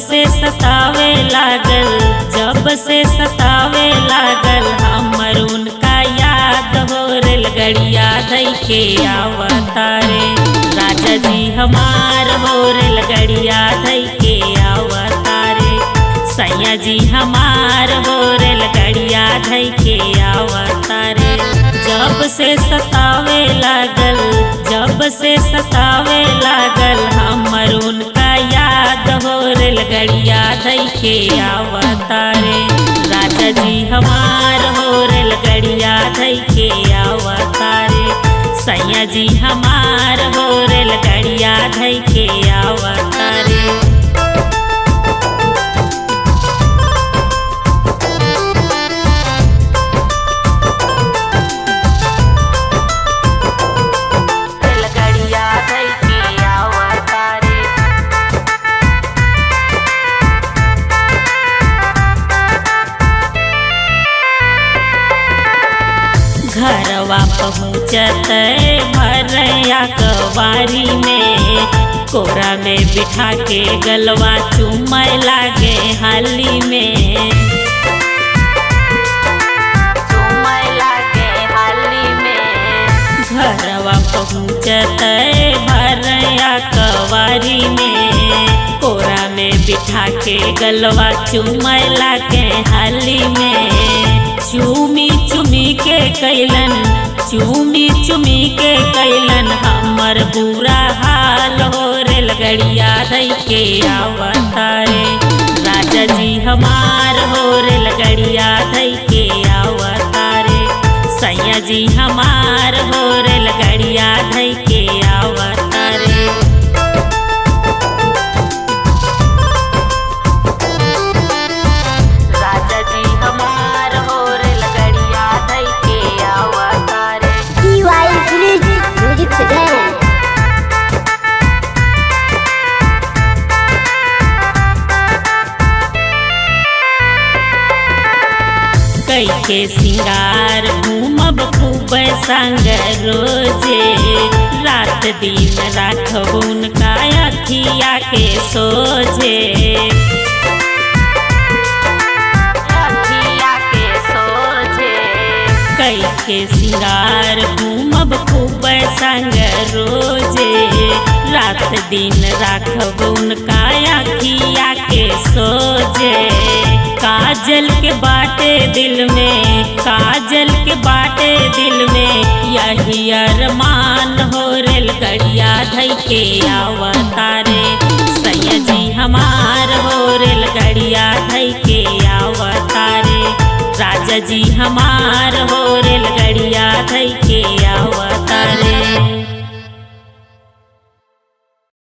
से सतावे लागल, जब से सतावे लागल, हमर उनका याद हो रेलगड़िया धई के आवतारे। राजा जी हमार हो रेलगड़िया धई के आवतारे। सैया जी हमार हो रेलगड़िया धई के आवतारे। जब से सतावे लागल, जब से सतावे लागल, हमर उनका याद हो रेलगड़िया धई के आवतारे। राजा जी हमार हो रेलगड़िया धई के आवतारे। सैया जी हमार हो रेलगड़िया धई के आवतारे। घरवा पहुँचत भरया कवारी में, कोरा में बिठा के गलवा चूमय लागे हाली में, चूमय लागे हाली में। घरवा पहुँचत भरया कवारी में, कोरा में बिठा के गलवा चूमय लागे हाली में। चूमी चूमी के कैलन, चूमी चूमी के कैलन, हमर बुरा हाल हो रेलगड़िया धई के आवतारे। राजा जी हमार हो रेलगड़िया धई के आवतारे। सैया जी हमार हो रेलगड़िया धई के आवतारे। कई के सिंगार घूमब खूब संग रोजे, रात दिन राखब उनका अखिया के सोझे, अखिया के सोझे। कई के सिंगार घूमब खूब संग रोजे, रात दिन राखब उनका अखिया के सोझे। काजल के बाटे दिल में, काजल के बाटे दिल में, यही अरमान हो रेलगड़िया धई के आवतारे। सैया जी हमार हो रेलगड़िया धई के आवतारे। राजा जी हमार हो